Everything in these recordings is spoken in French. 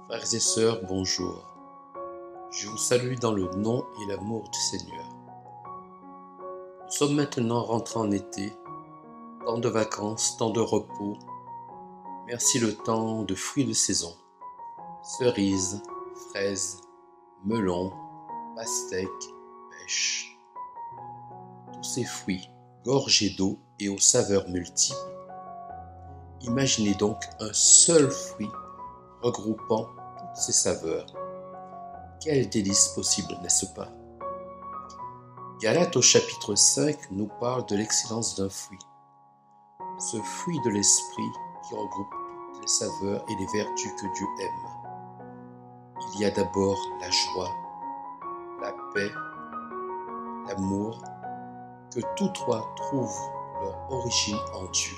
Frères et sœurs, bonjour. Je vous salue dans le nom et l'amour du Seigneur. Nous sommes maintenant rentrés en été, temps de vacances, temps de repos. Merci le temps de fruits de saison. Cerises, fraises, melons, pastèques, pêches. Tous ces fruits, gorgés d'eau et aux saveurs multiples. Imaginez donc un seul fruit regroupant toutes ces saveurs. Quel délice possible, n'est-ce pas? Galates au chapitre 5 nous parle de l'excellence d'un fruit. Ce fruit de l'esprit qui regroupe toutes les saveurs et les vertus que Dieu aime. Il y a d'abord la joie, la paix, l'amour, que tous trois trouvent leur origine en Dieu.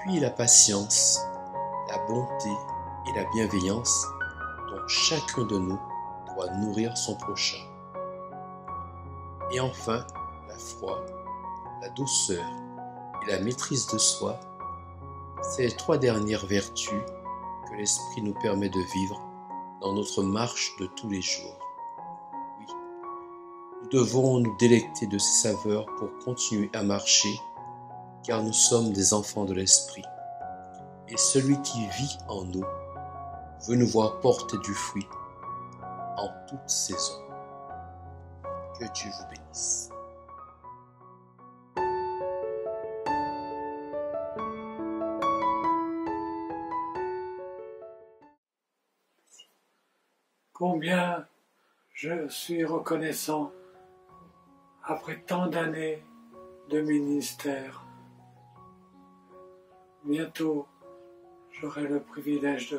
Puis la patience, la bonté et la bienveillance dont chacun de nous doit nourrir son prochain. Et enfin, la foi, la douceur et la maîtrise de soi, ces trois dernières vertus que l'Esprit nous permet de vivre dans notre marche de tous les jours. Oui, nous devons nous délecter de ces saveurs pour continuer à marcher, car nous sommes des enfants de l'Esprit. Et celui qui vit en nous veut nous voir porter du fruit en toute saison. Que Dieu vous bénisse. Combien je suis reconnaissant après tant d'années de ministère. Bientôt, j'aurai le privilège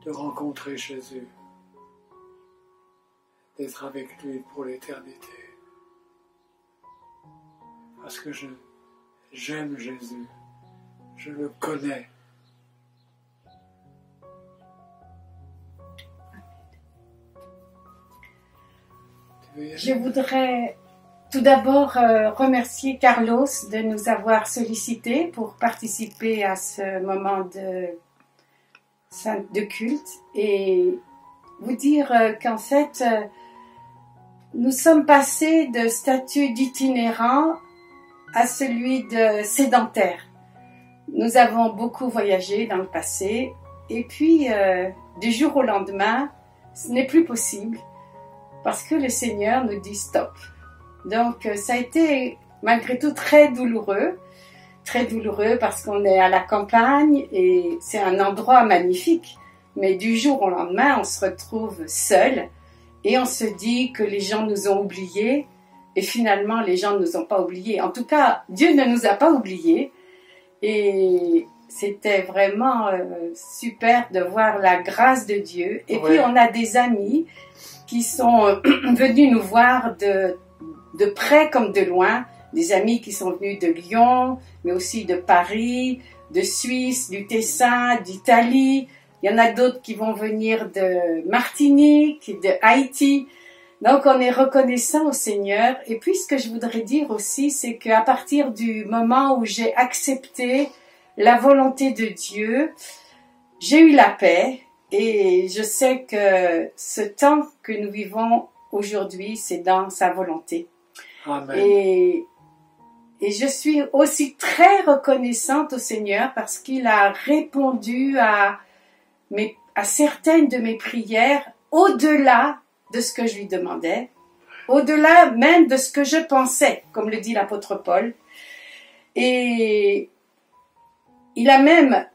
de rencontrer Jésus, d'être avec lui pour l'éternité. Parce que j'aime Jésus, je le connais. Je voudrais tout d'abord remercier Carlos de nous avoir sollicités pour participer à ce moment de culte et vous dire qu'en fait, nous sommes passés de statut d'itinérant à celui de sédentaire. Nous avons beaucoup voyagé dans le passé et puis du jour au lendemain, ce n'est plus possible parce que le Seigneur nous dit stop. Donc ça a été malgré tout très douloureux parce qu'on est à la campagne et c'est un endroit magnifique. Mais du jour au lendemain, on se retrouve seul et on se dit que les gens nous ont oubliés et finalement les gens ne nous ont pas oubliés. En tout cas, Dieu ne nous a pas oubliés et c'était vraiment super de voir la grâce de Dieu. Et puis on a des amis qui sont venus nous voir de près comme de loin, des amis qui sont venus de Lyon, mais aussi de Paris, de Suisse, du Tessin, d'Italie. Il y en a d'autres qui vont venir de Martinique, de Haïti. Donc on est reconnaissant au Seigneur. Et puis ce que je voudrais dire aussi, c'est qu'à partir du moment où j'ai accepté la volonté de Dieu, j'ai eu la paix. Et je sais que ce temps que nous vivons aujourd'hui, c'est dans sa volonté. Amen. Et je suis aussi très reconnaissante au Seigneur parce qu'il a répondu à certaines de mes prières au-delà de ce que je lui demandais, au-delà même de ce que je pensais, comme le dit l'apôtre Paul. Et il a même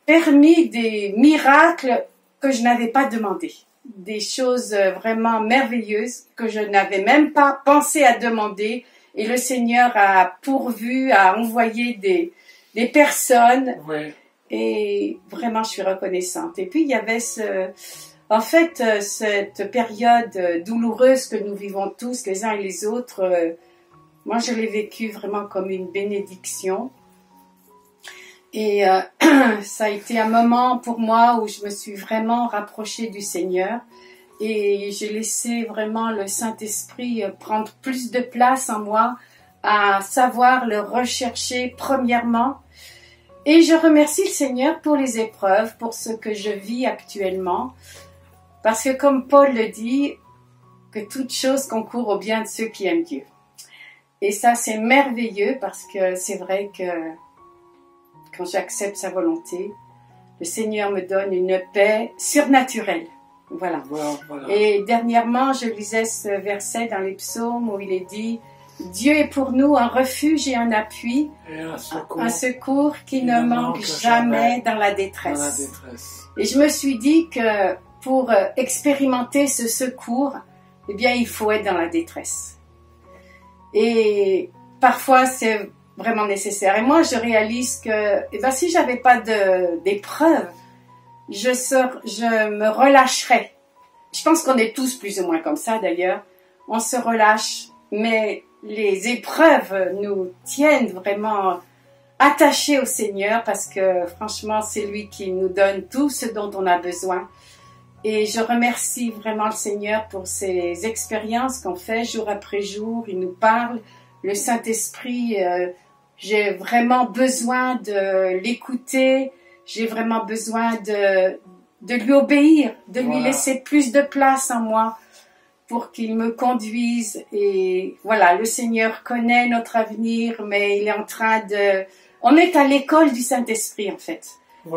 permis des miracles que je n'avais pas demandé. Des choses vraiment merveilleuses que je n'avais même pas pensé à demander. Et le Seigneur a pourvu, a envoyé des personnes. Oui. Et vraiment, je suis reconnaissante. Et puis, il y avait cette période douloureuse que nous vivons tous, les uns et les autres. Moi, je l'ai vécue vraiment comme une bénédiction. Et ça a été un moment pour moi où je me suis vraiment rapprochée du Seigneur et j'ai laissé vraiment le Saint-Esprit prendre plus de place en moi, à savoir le rechercher premièrement Et je remercie le Seigneur pour les épreuves, pour ce que je vis actuellement. Parce que comme Paul le dit, que toute chose concourt au bien de ceux qui aiment Dieu. Et ça, c'est merveilleux parce que c'est vrai que quand j'accepte sa volonté, le Seigneur me donne une paix surnaturelle. Voilà. Voilà. Et dernièrement, je lisais ce verset dans les psaumes où il est dit « Dieu est pour nous un refuge et un appui, Et un secours qui ne manque jamais dans la détresse. » Et je me suis dit que pour expérimenter ce secours, eh bien, il faut être dans la détresse. Et parfois, c'est vraiment nécessaire. Et moi, je réalise que eh ben, si j'avais pas d'épreuve, je me relâcherais. Je pense qu'on est tous plus ou moins comme ça d'ailleurs. On se relâche, mais les épreuves nous tiennent vraiment attachés au Seigneur parce que franchement, c'est lui qui nous donne tout ce dont on a besoin. Et je remercie vraiment le Seigneur pour ces expériences qu'on fait jour après jour. Il nous parle, le Saint-Esprit, j'ai vraiment besoin de l'écouter, j'ai vraiment besoin de lui obéir, de lui laisser plus de place en moi pour qu'il me conduise. Et voilà, le Seigneur connaît notre avenir, mais il est en train de... On est à l'école du Saint-Esprit en fait.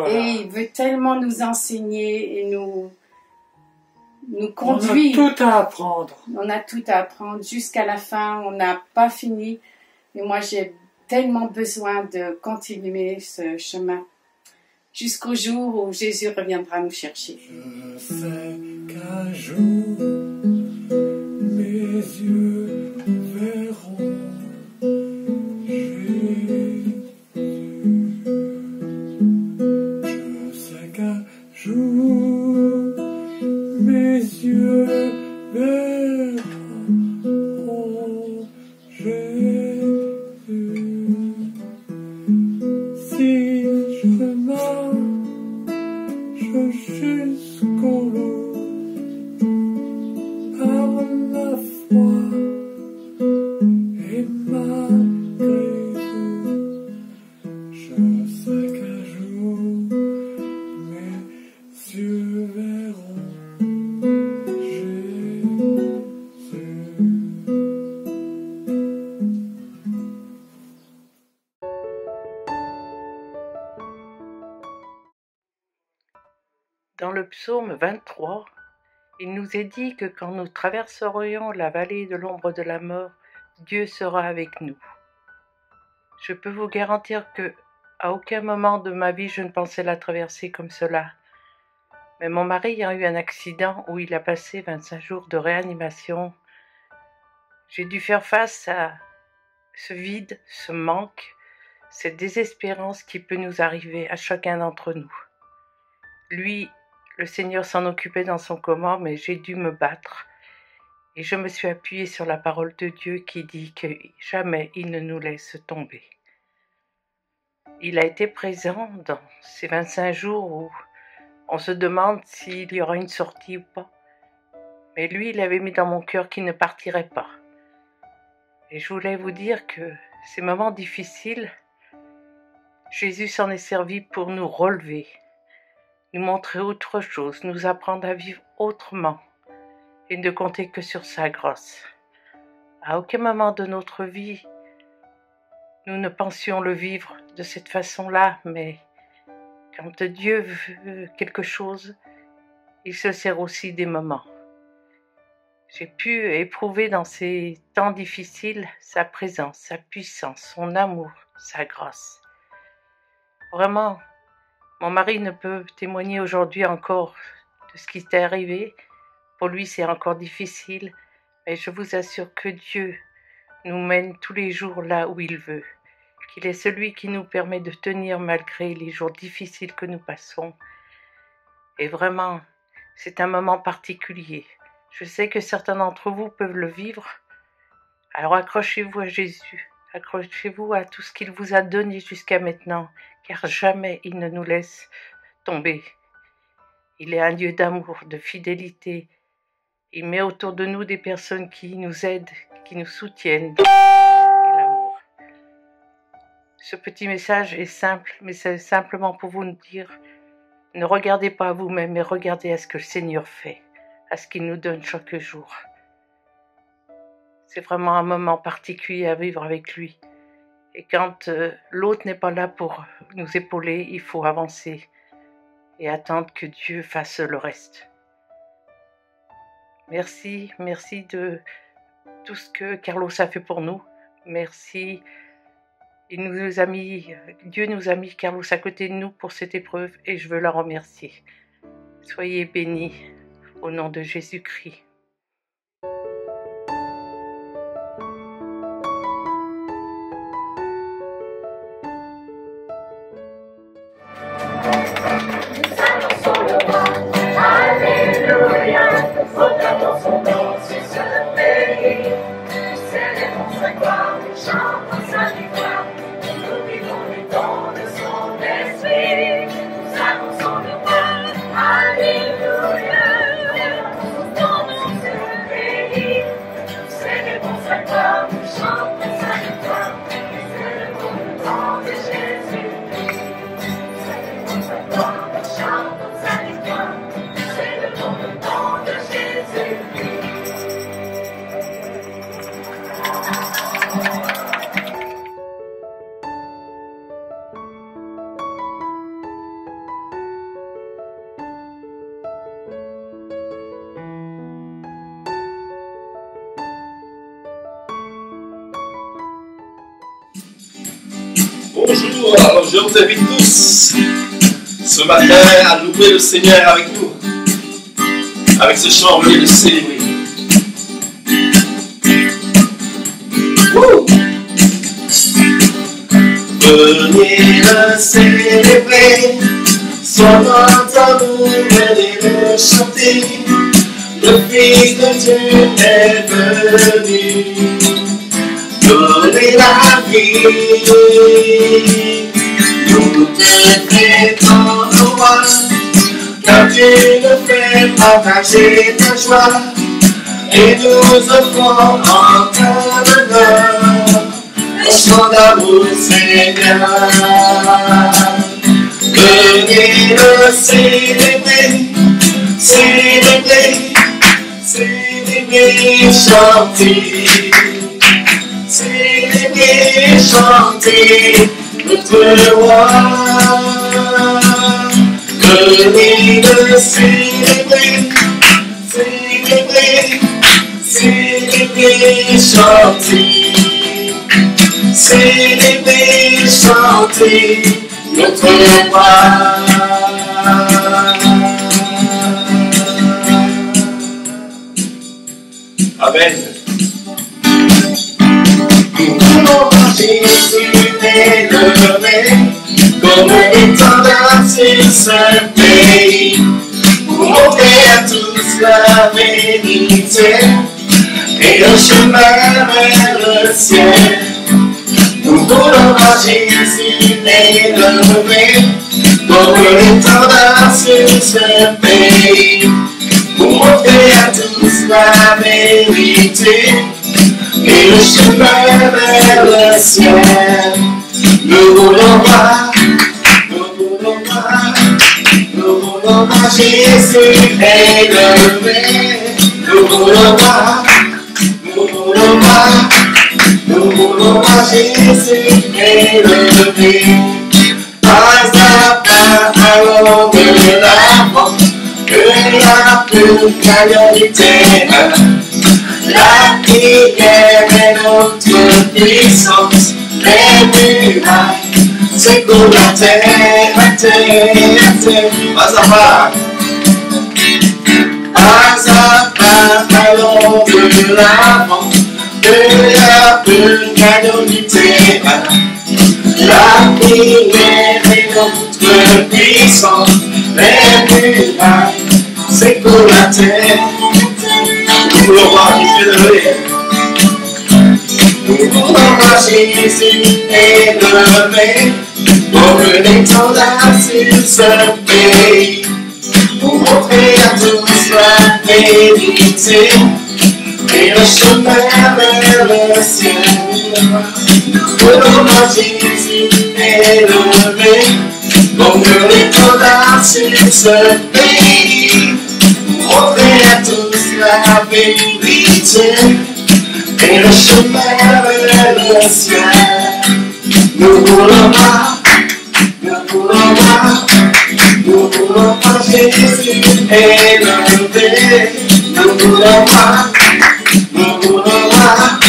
Et il veut tellement nous enseigner et nous conduire. On a tout à apprendre. On a tout à apprendre jusqu'à la fin. On n'a pas fini. Et moi, j'ai tellement besoin de continuer ce chemin jusqu'au jour où Jésus reviendra nous chercher. Je sais qu'un jour, mes yeux verront Jésus. Je sais qu'un jour, mes yeux verront Jésus. Si je marche jusqu'au bout par la foi et malgré tout, je sais qu'un jour mes yeux verront Jésus. Dans le psaume 23, il nous est dit que quand nous traverserions la vallée de l'ombre de la mort, Dieu sera avec nous. Je peux vous garantir que, à aucun moment de ma vie, je ne pensais la traverser comme cela. Mais mon mari a eu un accident où il a passé 25 jours de réanimation. J'ai dû faire face à ce vide, ce manque, cette désespérance qui peut nous arriver à chacun d'entre nous. Lui, le Seigneur s'en occupait dans son coma, mais j'ai dû me battre. Et je me suis appuyée sur la parole de Dieu qui dit que jamais il ne nous laisse tomber. Il a été présent dans ces 25 jours où on se demande s'il y aura une sortie ou pas. Mais lui, il avait mis dans mon cœur qu'il ne partirait pas. Et je voulais vous dire que ces moments difficiles, Jésus s'en est servi pour nous relever, nous montrer autre chose, nous apprendre à vivre autrement et ne compter que sur sa grâce. À aucun moment de notre vie, nous ne pensions le vivre de cette façon-là, mais quand Dieu veut quelque chose, il se sert aussi des moments. J'ai pu éprouver dans ces temps difficiles sa présence, sa puissance, son amour, sa grâce. Vraiment, mon mari ne peut témoigner aujourd'hui encore de ce qui t'est arrivé. Pour lui, c'est encore difficile, mais je vous assure que Dieu nous mène tous les jours là où il veut, qu'il est celui qui nous permet de tenir malgré les jours difficiles que nous passons. Et vraiment, c'est un moment particulier. Je sais que certains d'entre vous peuvent le vivre. Alors accrochez-vous à Jésus, accrochez-vous à tout ce qu'il vous a donné jusqu'à maintenant, car jamais il ne nous laisse tomber. Il est un Dieu d'amour, de fidélité. Il met autour de nous des personnes qui nous aident, qui nous soutiennent. Et l'amour. Ce petit message est simple, mais c'est simplement pour vous dire, ne regardez pas à vous-même, mais regardez à ce que le Seigneur fait, à ce qu'il nous donne chaque jour. C'est vraiment un moment particulier à vivre avec lui. Et quand l'autre n'est pas là pour nous épauler, il faut avancer et attendre que Dieu fasse le reste. Merci de tout ce que Carlos a fait pour nous. Merci. Dieu nous a mis Carlos à côté de nous pour cette épreuve et je veux la remercier. Soyez bénis au nom de Jésus-Christ. Bonjour, alors je vous invite tous ce matin à louer le Seigneur avec nous. Avec ce chant, venez le célébrer. Venez le célébrer, son amour, venez le chanter. Le Fils de Dieu est venu donner la vie. Nous te fêtons au roi, car tu nous fais partager ta joie, et nous offrons en ton honneur un chant d'amour, Seigneur. Venez le célébrer, célébrer, célébrer, chanter. Célébrer, chanter notre roi. Venez le célébrer, célébrer, célébrer, chanter. Célébrer, chanter notre roi. Amen. Jésus est levé comme l'étendard sur ce pays, pour montrer à tous la vérité et le chemin vers le ciel. Nous voulons voir Jésus est levé comme l'étendard sur ce pays, pour montrer à tous la vérité et le chemin vers le ciel. Nous voulons voir, Jésus est levé. Nous voulons voir, Jésus est levé. Pas à pas, allons de l'avant, que la pluralité. La prière est notre puissance, les murailles secouent la terre, la terre. Pas à pas, allons de l'avant, que la pluralité. La prière est notre puissance, les murailles secouent la terre. Nous voulons voir Jésus levé. Nous voulons voir Jésus élevé, comme l'étendard sur ce pays, pour montrer à tous la vérité et le chemin vers le ciel. Pour moi Jésus élevé, comme l'étendard sur ce pays, montrer à tous la vérité et le chemin vers le ciel. Nous voulons voir, nous voulons voir, nous voulons voir Jésus élevé. Nous voulons voir, nous voulons voir,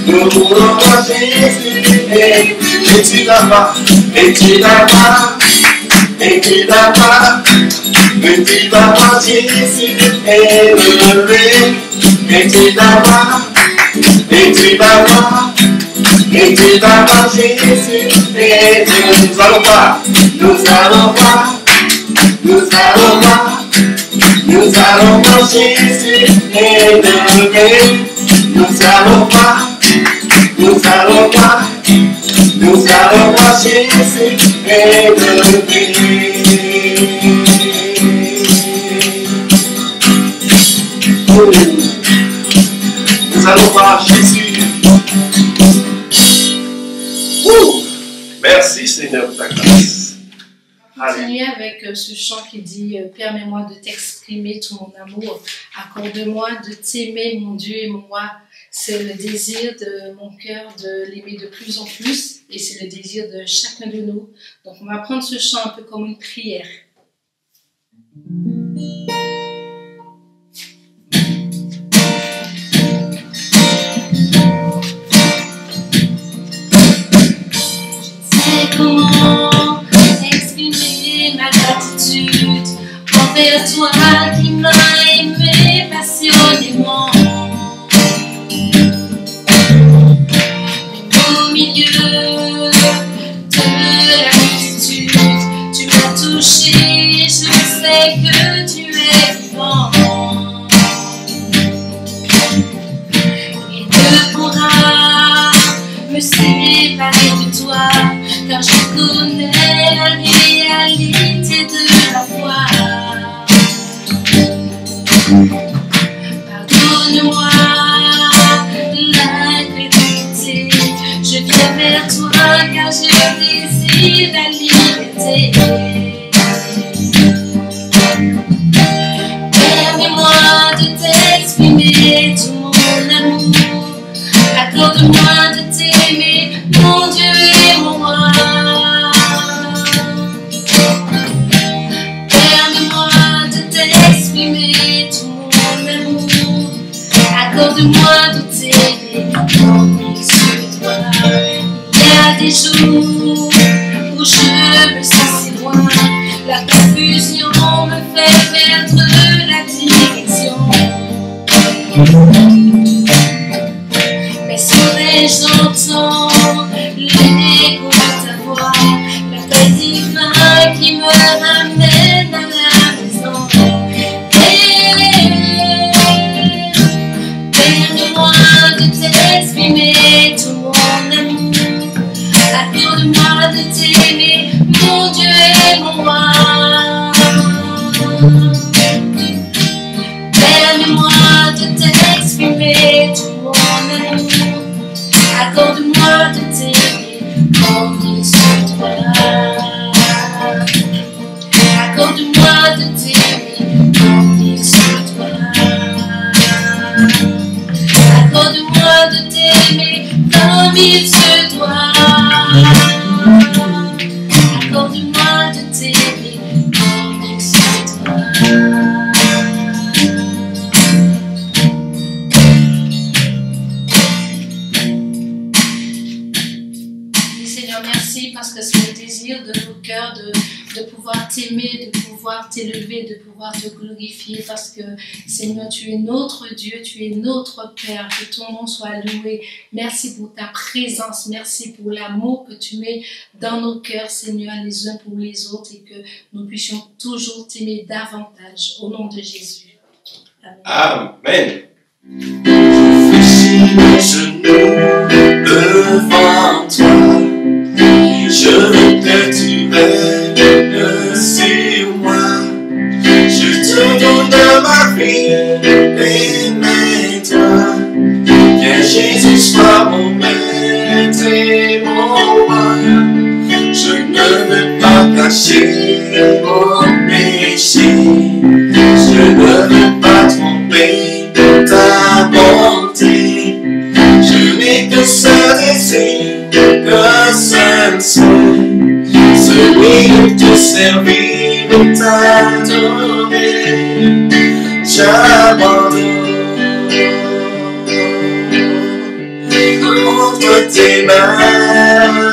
nous voulons voir Jésus élevé. Et tu vas voir, et tu vas voir, et tu vas voir, et tu vas voir Jésus élevé. Et tu vas voir, et tu vas voir, et tu vas voir Jésus élevé. Nous allons voir, nous allons voir, nous allons voir, nous allons voir Jésus élevé. Nous allons voir, nous allons voir, nous allons voir Jésus élevé. Nous allons voir Jésus. Merci Seigneur pour ta grâce. Continuer avec ce chant qui dit permets-moi de t'exprimer tout mon amour, accorde-moi de t'aimer mon Dieu et mon roi. C'est le désir de mon cœur de l'aimer de plus en plus et c'est le désir de chacun de nous. Donc on va prendre ce chant un peu comme une prière. Comment exprimer ma gratitude envers toi qui m'as aimé passionnément. Au milieu de la multitude, tu m'as touché, je sais que tu es vivant. Il ne pourra me séparer de toi, car je connais la réalité de la foi. Pardonne-moi l'incrédulité, je viens vers toi car je désire la liberté. Permets-moi de t'exprimer tout mon amour, accorde-moi de t'aimer, mon Dieu et mon roi. Permets-moi de t'exprimer tout mon amour, accorde-moi de t'aimer, comme sur toi. Il y a des jours où je me sens si loin, la confusion me fait perdre la direction. Mais soudain j'entends l'écho de ta voix, l'appel divin qui me ramène à la maison. Permets-moi de t'exprimer tout mon amour, accorde-moi de t'aimer, mon Dieu et mon roi. Permets-moi de t'exprimer tout mon amour, accorde-moi de t'aimer comme il se doit. Accorde-moi de t'aimer comme il se doit. Accorde-moi de t'aimer comme il se doit. Accorde-moi de t'aimer comme il se doit. Seigneur, merci parce que c'est le désir de nos cœurs de pouvoir t'aimer, de pouvoir t'élever, de pouvoir te glorifier parce que Seigneur, tu es notre Dieu, tu es notre Père, que ton nom soit loué. Merci pour ta présence, merci pour l'amour que tu mets dans nos cœurs, Seigneur, les uns pour les autres et que nous puissions toujours t'aimer davantage. Au nom de Jésus. Amen. Amen. Je fléchis mes genoux devant toi. Je veux que tu veilles sur moi. Je te donne ma vie et mets-toi. veux pas cacher mon péché. Je ne veux pas tromper ta bonté. Je n'ai que ce désir, que seul soit celui de te servir, de t'adorer. J'abandonne entre tes mains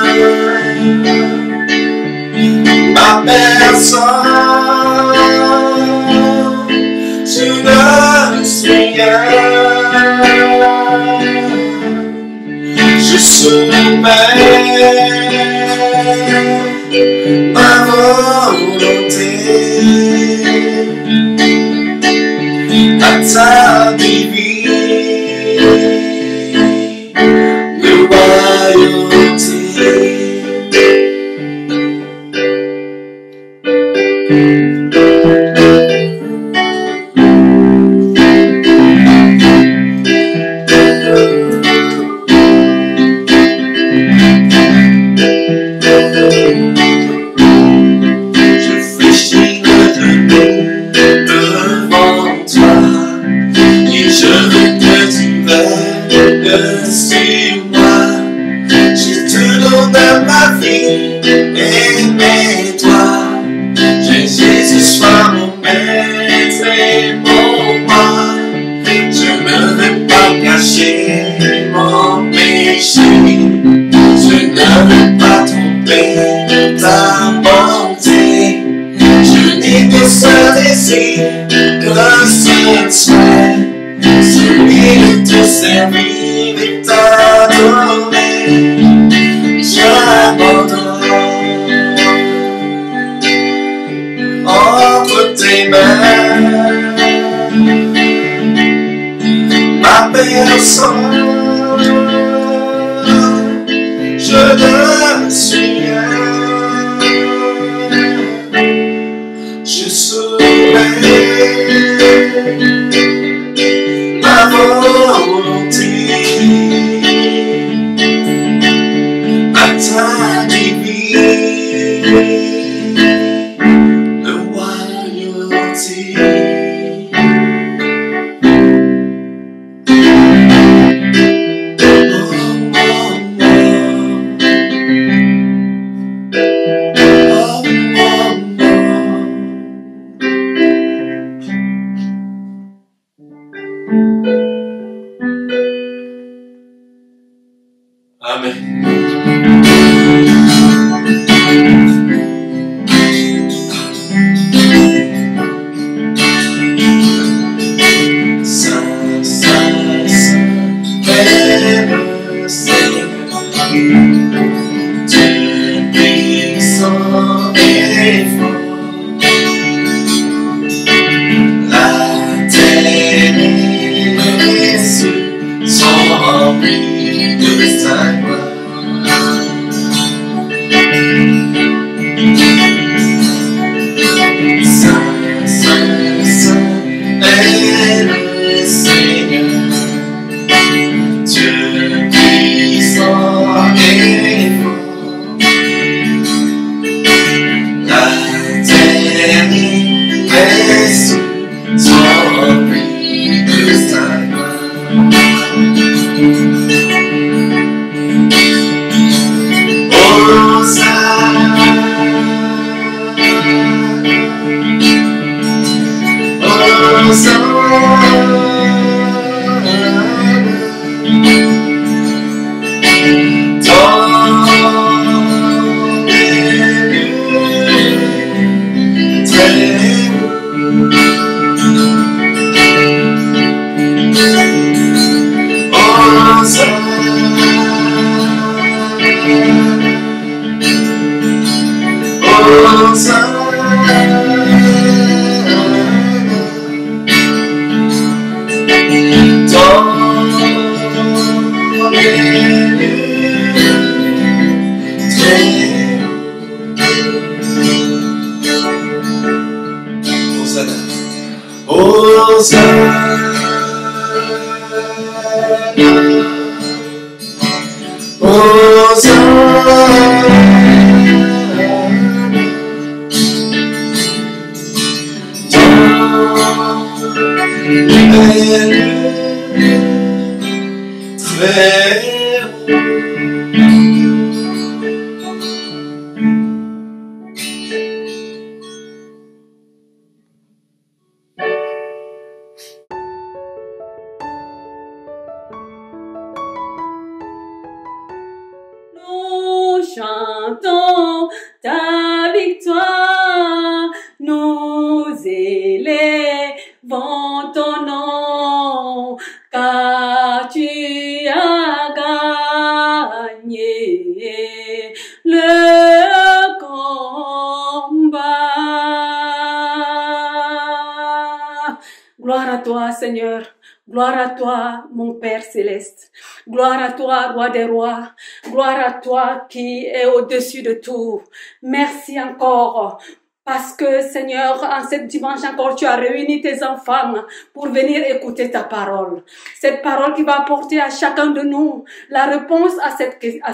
ma personne. Je ne suis rien. Je soumets ma volonté à ta divine royauté. Aimez-toi, Jésus soit mon maître et mon roi. Je ne veux pas cacher mon péché. Je ne veux pas tromper ta bonté. Je n'ai que ce désir, que seul soit celui de te servir et t'adorer. J'abandonne entre tes mains ma personne. Je ne suis rien. Je soumets ma volonté à ta divine royauté. Amen. Saint, Saint, Saint, est le Seigneur, Dieu puissant et fort. La terre et les cieux sont remplis de sa gloire. Saint, Saint, Saint est le Seigneur, Dieu puissant et fort. La terre et les cieux sont remplis de sa gloire. Hosanna, Nous chantons ta victoire, nous élevons ton nom, car tu as gagné le combat. Gloire à toi, Seigneur. Gloire à toi, mon Père céleste. Gloire à toi, Roi des rois. Gloire à toi qui est au-dessus de tout. Merci encore. Parce que, Seigneur, en cette dimanche encore, tu as réuni tes enfants pour venir écouter ta parole. Cette parole qui va apporter à chacun de nous la réponse à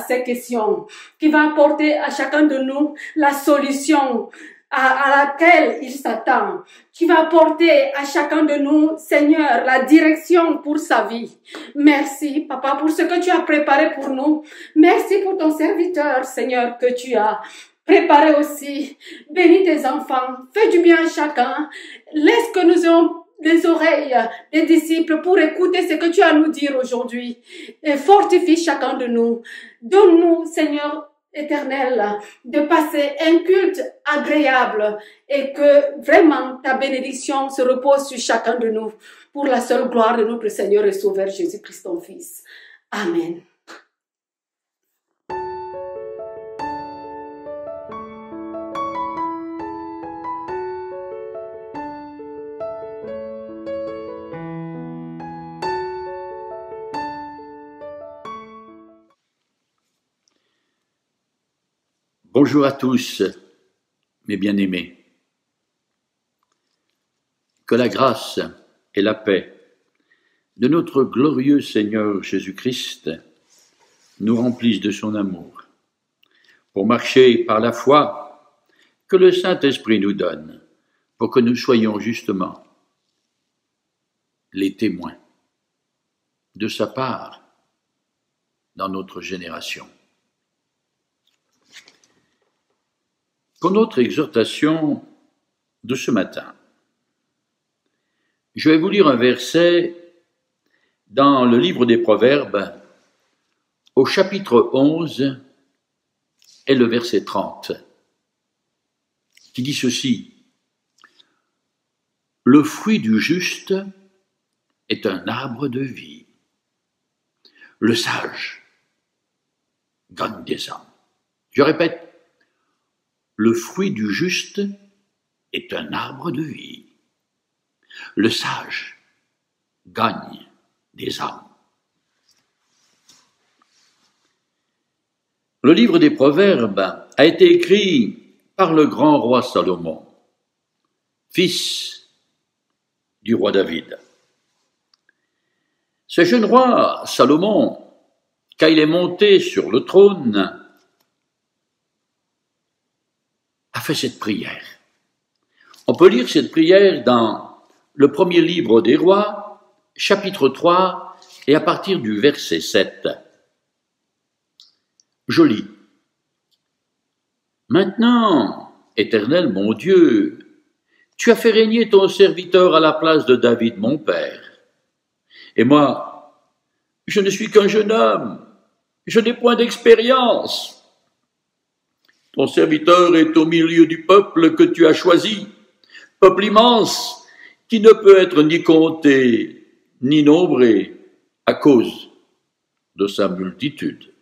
ces questions. Qui va apporter à chacun de nous la solution à laquelle il s'attend, qui va apporter à chacun de nous, Seigneur, la direction pour sa vie. Merci, Papa, pour ce que tu as préparé pour nous. Merci pour ton serviteur, Seigneur, que tu as préparé aussi. Bénis tes enfants, fais du bien à chacun. Laisse que nous ayons les oreilles des disciples pour écouter ce que tu as à nous dire aujourd'hui. Et fortifie chacun de nous. Donne-nous, Seigneur, Éternel, de passer un culte agréable et que vraiment ta bénédiction se repose sur chacun de nous pour la seule gloire de notre Seigneur et Sauveur Jésus-Christ ton Fils. Amen. Bonjour à tous, mes bien-aimés. Que la grâce et la paix de notre glorieux Seigneur Jésus-Christ nous remplissent de son amour, pour marcher par la foi que le Saint-Esprit nous donne, pour que nous soyons justement les témoins de sa part dans notre génération. Pour notre exhortation de ce matin, je vais vous lire un verset dans le livre des Proverbes, au chapitre 11 et le verset 30, qui dit ceci: « Le fruit du juste est un arbre de vie. Le sage gagne des âmes. » Je répète, le fruit du juste est un arbre de vie. Le sage gagne des âmes. Le livre des Proverbes a été écrit par le grand roi Salomon, fils du roi David. Ce jeune roi Salomon, quand il est monté sur le trône, a fait cette prière. On peut lire cette prière dans le premier livre des rois, chapitre 3, et à partir du verset 7. Je lis. « Maintenant, Éternel mon Dieu, tu as fait régner ton serviteur à la place de David mon père. Et moi, je ne suis qu'un jeune homme, je n'ai point d'expérience. Ton serviteur est au milieu du peuple que tu as choisi, peuple immense qui ne peut être ni compté ni nombré à cause de sa multitude.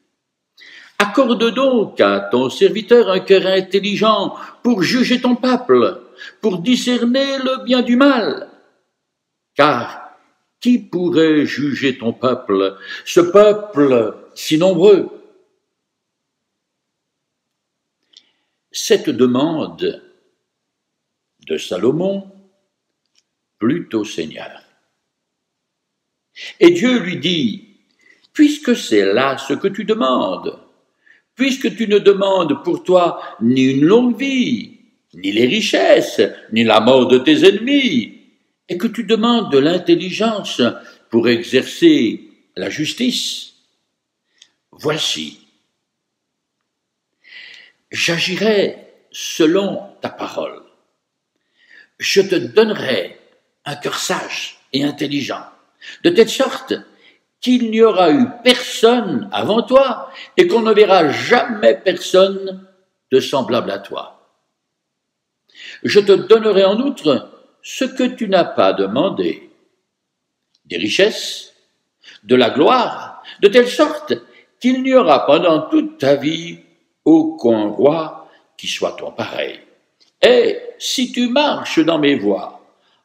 Accorde donc à ton serviteur un cœur intelligent pour juger ton peuple, pour discerner le bien du mal. Car qui pourrait juger ton peuple, ce peuple si nombreux? Cette demande de Salomon plut au Seigneur. Et Dieu lui dit, « Puisque c'est là ce que tu demandes, puisque tu ne demandes pour toi ni une longue vie, ni les richesses, ni la mort de tes ennemis, et que tu demandes de l'intelligence pour exercer la justice, voici, j'agirai selon ta parole. Je te donnerai un cœur sage et intelligent, de telle sorte qu'il n'y aura eu personne avant toi et qu'on ne verra jamais personne de semblable à toi. Je te donnerai en outre ce que tu n'as pas demandé, des richesses, de la gloire, de telle sorte qu'il n'y aura pendant toute ta vie aucun roi qui soit ton pareil. Et si tu marches dans mes voies,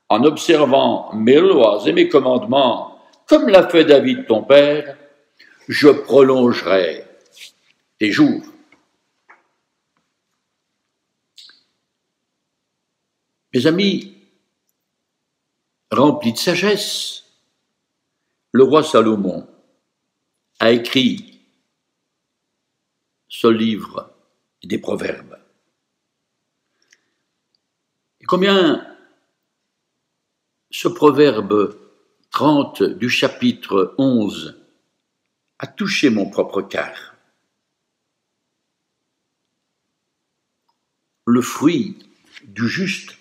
en observant mes lois et mes commandements, comme l'a fait David ton père, je prolongerai tes jours. Mes amis, rempli de sagesse, le roi Salomon a écrit ce livre des Proverbes. Et combien ce proverbe 30 du chapitre 11 a touché mon propre cœur. Le fruit du juste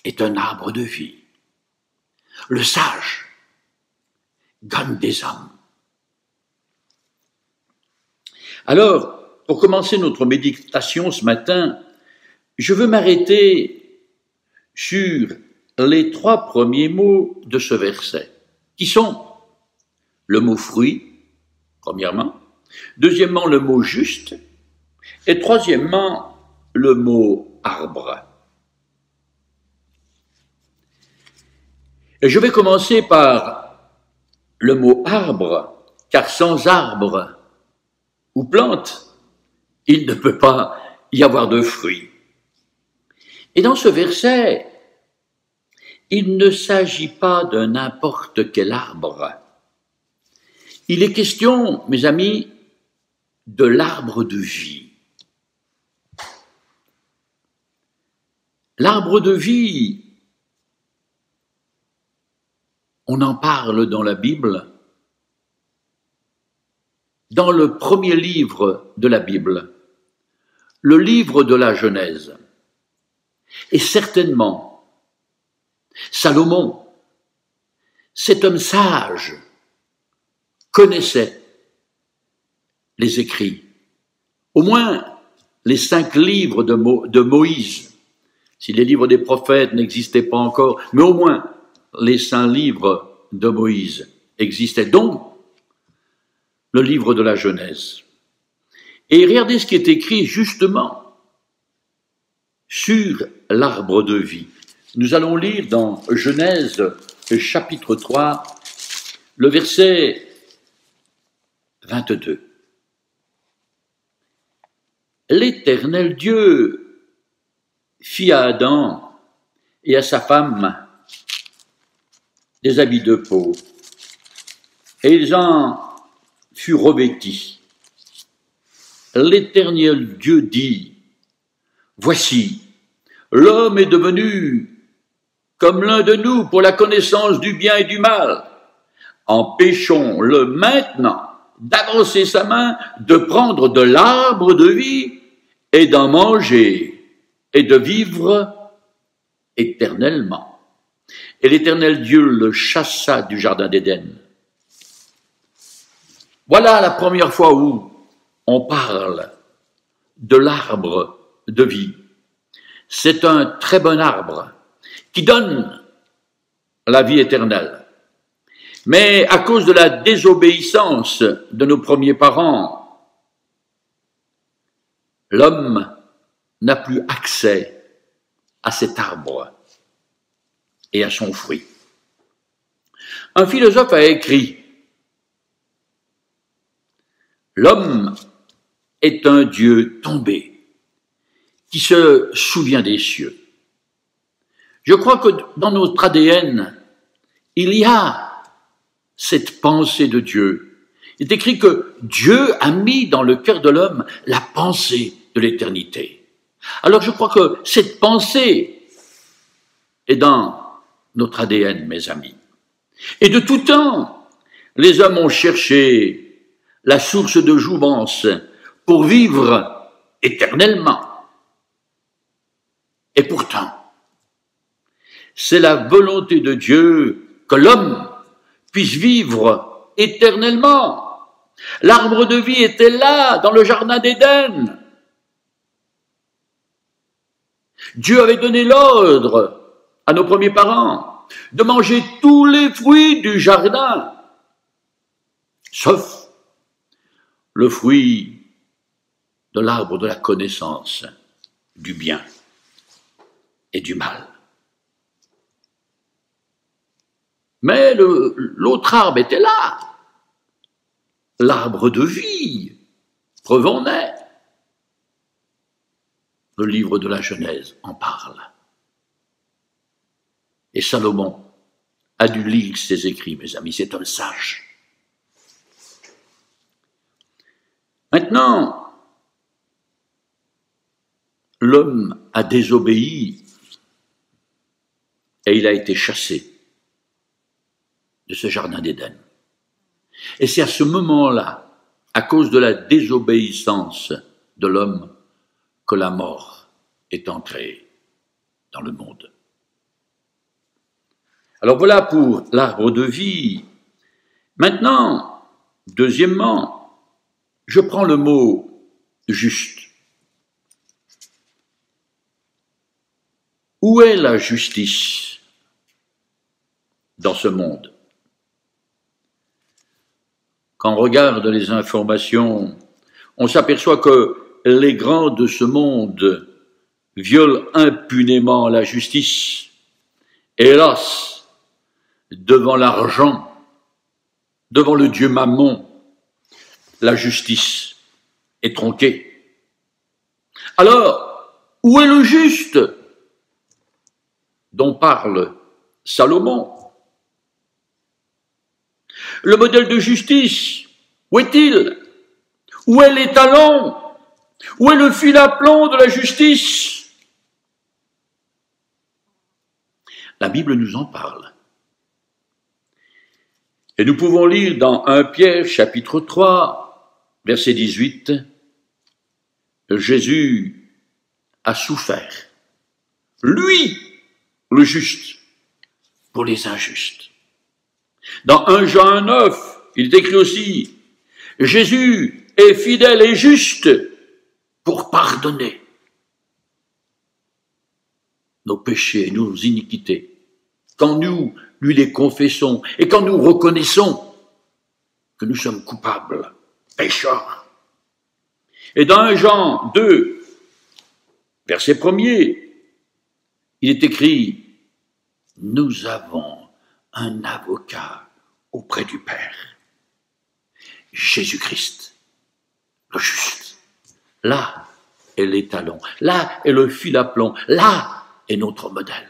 est un arbre de vie. Le sage gagne des âmes. Alors, pour commencer notre méditation ce matin, je veux m'arrêter sur les 3 premiers mots de ce verset, qui sont le mot fruit, premièrement, deuxièmement le mot juste, et troisièmement le mot arbre. Et je vais commencer par le mot arbre, car sans arbre ou plante, il ne peut pas y avoir de fruits. Et dans ce verset, il ne s'agit pas de n'importe quel arbre. Il est question, mes amis, de l'arbre de vie. L'arbre de vie, on en parle dans la Bible, dans le premier livre de la Bible, le livre de la Genèse. Et certainement, Salomon, cet homme sage, connaissait les écrits, au moins les 5 livres de Moïse, si les livres des prophètes n'existaient pas encore, mais au moins les 5 livres de Moïse existaient, donc le livre de la Genèse. Et regardez ce qui est écrit justement sur l'arbre de vie. Nous allons lire dans Genèse chapitre 3, le verset 22. L'Éternel Dieu fit à Adam et à sa femme des habits de peau, et ils en furent revêtis. L'Éternel Dieu dit, « Voici, l'homme est devenu comme l'un de nous pour la connaissance du bien et du mal. Empêchons-le maintenant d'avancer sa main, de prendre de l'arbre de vie et d'en manger et de vivre éternellement. » Et l'Éternel Dieu le chassa du jardin d'Éden. Voilà la première fois où on parle de l'arbre de vie. C'est un très bon arbre qui donne la vie éternelle. Mais à cause de la désobéissance de nos premiers parents, l'homme n'a plus accès à cet arbre et à son fruit. Un philosophe a écrit « L'homme est un Dieu tombé qui se souvient des cieux. » Je crois que dans notre ADN, il y a cette pensée de Dieu. Il est écrit que Dieu a mis dans le cœur de l'homme la pensée de l'éternité. Alors je crois que cette pensée est dans notre ADN, mes amis. Et de tout temps, les hommes ont cherché la source de jouvence pour vivre éternellement. Et pourtant, c'est la volonté de Dieu que l'homme puisse vivre éternellement. L'arbre de vie était là, dans le jardin d'Éden. Dieu avait donné l'ordre à nos premiers parents de manger tous les fruits du jardin, sauf le fruit de l'arbre de la connaissance du bien et du mal. Mais l'autre arbre était là, l'arbre de vie, preuve en est. Le livre de la Genèse en parle. Et Salomon a dû lire ses écrits, mes amis, c'est un sage. Maintenant, l'homme a désobéi et il a été chassé de ce jardin d'Éden. Et c'est à ce moment-là, à cause de la désobéissance de l'homme, que la mort est entrée dans le monde. Alors voilà pour l'arbre de vie. Maintenant, deuxièmement, je prends le mot juste. Où est la justice dans ce monde? Quand on regarde les informations, on s'aperçoit que les grands de ce monde violent impunément la justice. Hélas, devant l'argent, devant le dieu Mammon, la justice est tronquée. Alors, où est le juste dont parle Salomon? Le modèle de justice, où est-il? Où est l'étalon? Où est le fil à plomb de la justice? La Bible nous en parle. Et nous pouvons lire dans 1 Pierre, chapitre 3, verset 18, Jésus a souffert, lui, le juste, pour les injustes. Dans 1 Jean 9, il est écrit aussi, Jésus est fidèle et juste pour pardonner nos péchés et nos iniquités, quand nous lui les confessons et quand nous reconnaissons que nous sommes coupables, pécheurs. Et dans 1 Jean 2, verset 1er, il est écrit, nous avons un avocat auprès du Père, Jésus-Christ, le juste. Là est l'étalon, là est le fil à plomb, là est notre modèle.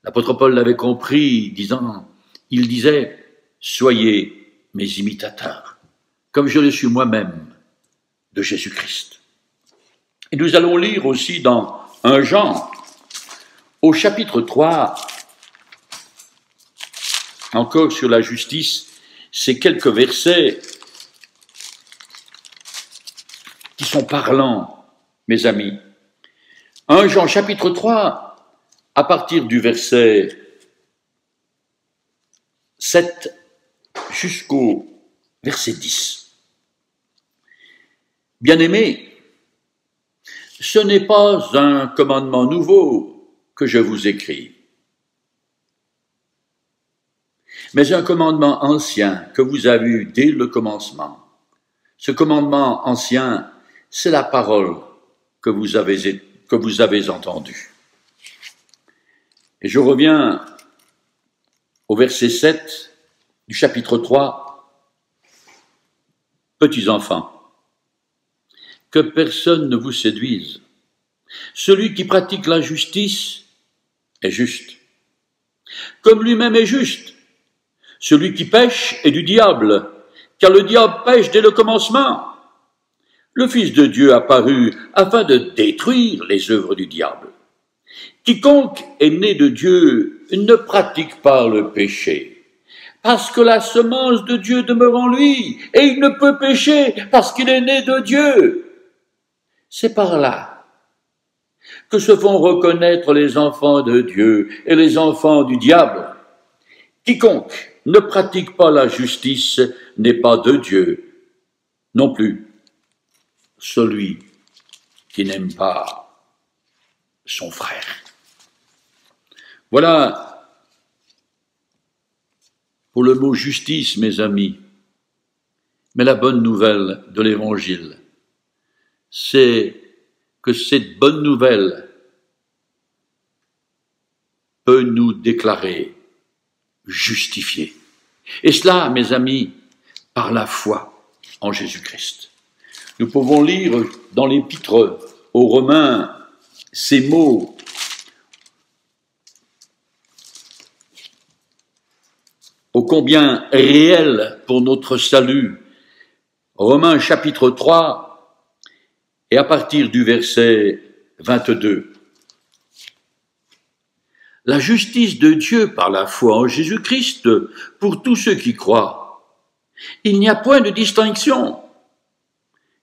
L'apôtre Paul l'avait compris, il disait, soyez mes imitateurs, comme je le suis moi-même de Jésus-Christ. Et nous allons lire aussi dans 1 Jean, au chapitre 3, encore sur la justice, ces quelques versets qui sont parlants, mes amis. 1 Jean chapitre 3, à partir du verset 7 jusqu'au verset 10. Bien-aimés, ce n'est pas un commandement nouveau que je vous écris, mais un commandement ancien que vous avez eu dès le commencement. Ce commandement ancien, c'est la parole que vous avez entendue. Et je reviens au verset 7 du chapitre 3. Petits enfants, que personne ne vous séduise. Celui qui pratique la justice est juste, comme lui-même est juste. Celui qui pêche est du diable, car le diable pêche dès le commencement. Le Fils de Dieu apparut afin de détruire les œuvres du diable. Quiconque est né de Dieu ne pratique pas le péché, parce que la semence de Dieu demeure en lui, et il ne peut pécher parce qu'il est né de Dieu. C'est par là que se font reconnaître les enfants de Dieu et les enfants du diable. Quiconque ne pratique pas la justice n'est pas de Dieu, non plus celui qui n'aime pas son frère. Voilà pour le mot justice, mes amis. Mais la bonne nouvelle de l'Évangile, c'est que cette bonne nouvelle peut nous déclarer justifiés. Et cela, mes amis, par la foi en Jésus-Christ. Nous pouvons lire dans l'Épître aux Romains ces mots ô combien réels pour notre salut. Romains chapitre 3 et à partir du verset 22. La justice de Dieu par la foi en Jésus-Christ pour tous ceux qui croient. Il n'y a point de distinction,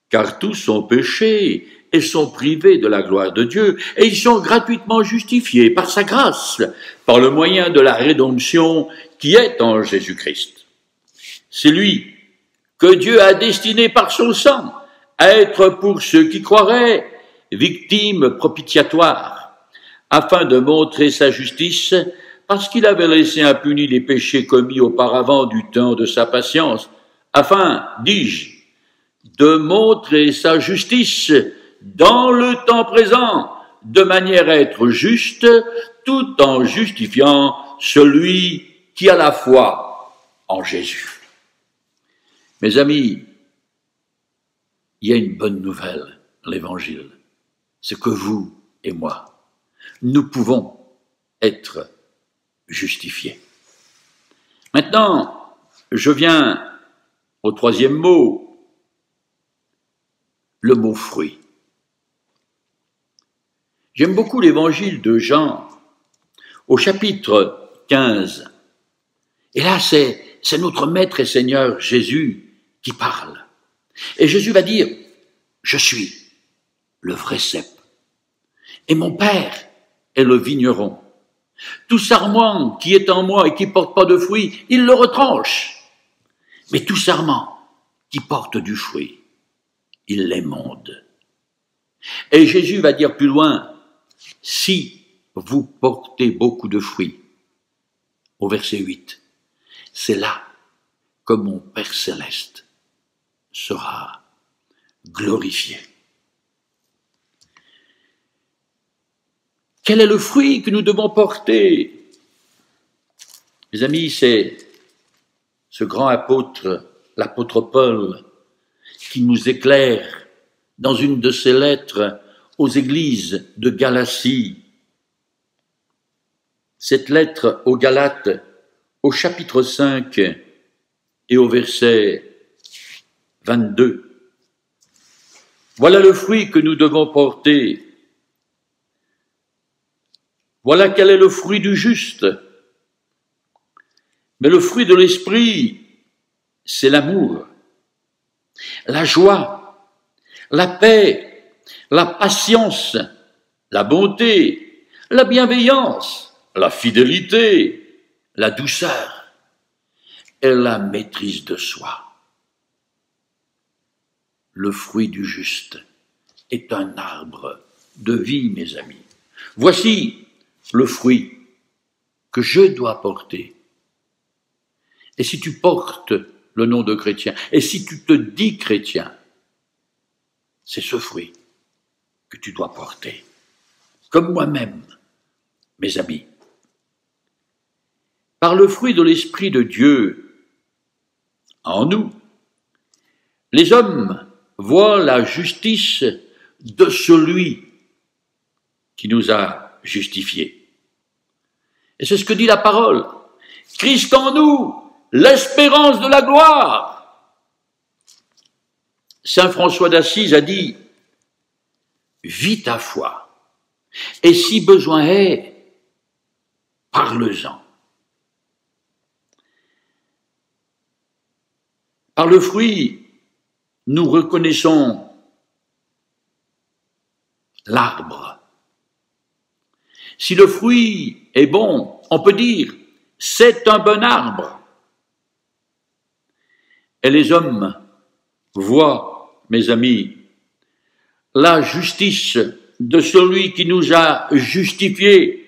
car tous ont péché et sont privés de la gloire de Dieu, et ils sont gratuitement justifiés par sa grâce, par le moyen de la rédemption qui est en Jésus-Christ. C'est lui que Dieu a destiné par son sang à être pour ceux qui croiraient victime propitiatoire, afin de montrer sa justice, parce qu'il avait laissé impunis les péchés commis auparavant du temps de sa patience, afin, dis-je, de montrer sa justice dans le temps présent, de manière à être juste, tout en justifiant celui qui a la foi en Jésus. Mes amis, il y a une bonne nouvelle, l'Évangile, c'est que vous et moi, nous pouvons être justifiés. Maintenant, je viens au troisième mot, le mot fruit. J'aime beaucoup l'évangile de Jean au chapitre 15. Et là, c'est notre Maître et Seigneur Jésus qui parle. Et Jésus va dire, je suis le vrai cep. Et mon Père est le vigneron. Tout sarment qui est en moi et qui porte pas de fruit, il le retranche. Mais tout sarment qui porte du fruit, il l'émonde. Et Jésus va dire plus loin, si vous portez beaucoup de fruits, au verset 8, c'est là que mon Père céleste sera glorifié. Quel est le fruit que nous devons porter? Mes amis, c'est ce grand apôtre, l'apôtre Paul, qui nous éclaire dans une de ses lettres aux églises de Galatie. Cette lettre aux Galates, au chapitre 5 et au verset 22. Voilà le fruit que nous devons porter. Voilà quel est le fruit du juste. Mais le fruit de l'esprit, c'est l'amour, la joie, la paix, la patience, la bonté, la bienveillance, la fidélité, la douceur et la maîtrise de soi. Le fruit du juste est un arbre de vie, mes amis. Voici le fruit que je dois porter. Et si tu portes le nom de chrétien, et si tu te dis chrétien, c'est ce fruit que tu dois porter. Comme moi-même, mes amis. Par le fruit de l'Esprit de Dieu en nous, les hommes voient la justice de celui qui nous a justifiés. Et c'est ce que dit la parole. Christ en nous, l'espérance de la gloire. Saint François d'Assise a dit, vis ta foi, Et si besoin est, parle-en. Par le fruit, nous reconnaissons l'arbre. Si le fruit est bon, on peut dire « c'est un bon arbre ». Et les hommes voient, mes amis, la justice de celui qui nous a justifiés.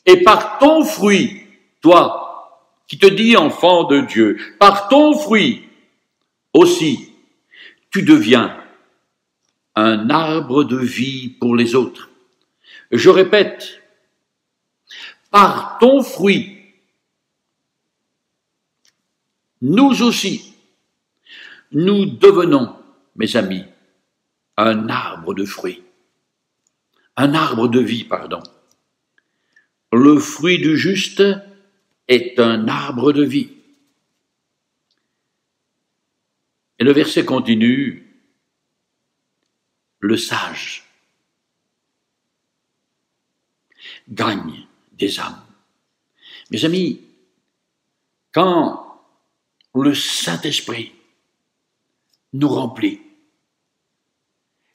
Et par ton fruit, toi, qui te dis enfant de Dieu, par ton fruit aussi, tu deviens un arbre de vie pour les autres. Je répète, par ton fruit, nous aussi, nous devenons, mes amis, un arbre de fruits, un arbre de vie, pardon. Le fruit du juste est un arbre de vie. Et le verset continue, le sage gagne des âmes. Mes amis, quand le Saint-Esprit nous remplit,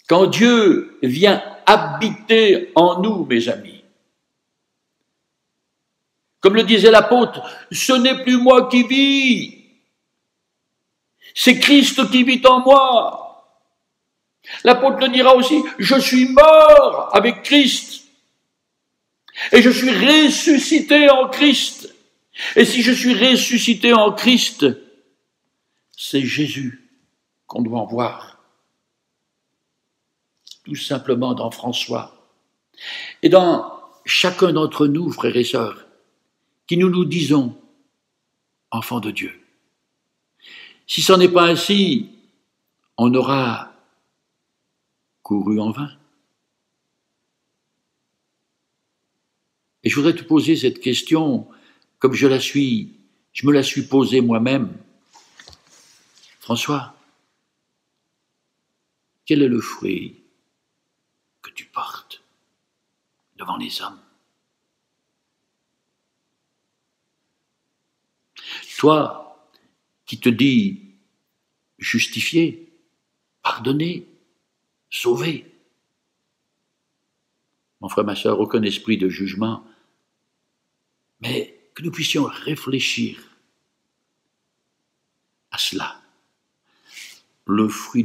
quand Dieu vient habiter en nous, mes amis, comme le disait l'apôtre, ce n'est plus moi qui vis, c'est Christ qui vit en moi. L'apôtre le dira aussi, je suis mort avec Christ et je suis ressuscité en Christ. Et si je suis ressuscité en Christ, c'est Jésus qu'on doit voir. Tout simplement dans François. Et dans chacun d'entre nous, frères et sœurs, qui nous disons enfants de Dieu. Si ce n'est pas ainsi, on aura couru en vain. Et je voudrais te poser cette question comme je me la suis posée moi-même. François, quel est le fruit que tu portes devant les hommes? Toi qui te dis justifié, pardonné, sauvé. Mon frère, ma sœur, aucun esprit de jugement, mais que nous puissions réfléchir à cela. Le fruit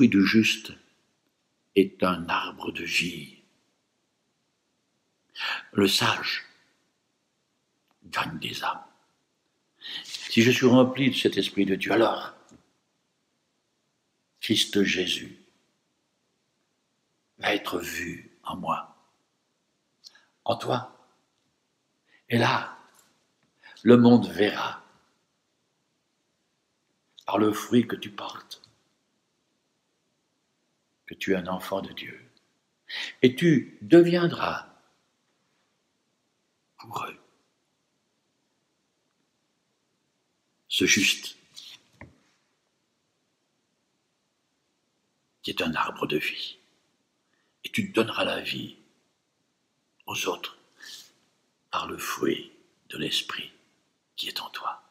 du juste est un arbre de vie. Le sage gagne des âmes. Si je suis rempli de cet esprit de Dieu, alors Christ Jésus va être vu en moi, en toi. Et là, le monde verra par le fruit que tu portes que tu es un enfant de Dieu. Et tu deviendras pour eux ce juste qui est un arbre de vie. Et tu donneras la vie aux autres par le fruit de l'esprit qui est en toi.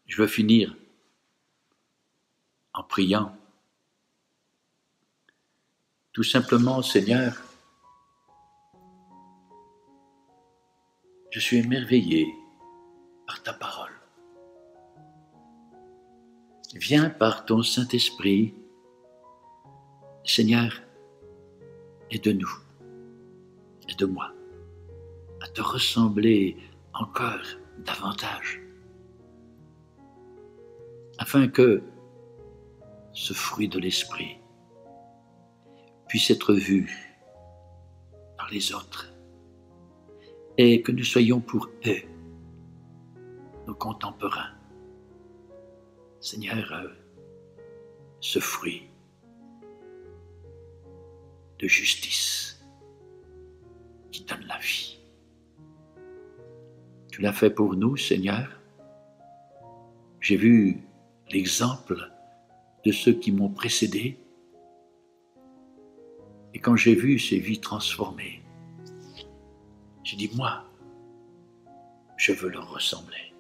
Je veux finir en priant. Tout simplement, Seigneur, je suis émerveillé par ta parole. Viens par ton Saint-Esprit, Seigneur, aide-nous, aide-moi à te ressembler encore davantage, afin que ce fruit de l'Esprit puisse être vu par les autres et que nous soyons pour eux nos contemporains. Seigneur, ce fruit de justice qui donne la vie. Tu l'as fait pour nous, Seigneur. J'ai vu l'exemple de ceux qui m'ont précédé Et quand j'ai vu ces vies transformées, j'ai dit, moi, je veux leur ressembler.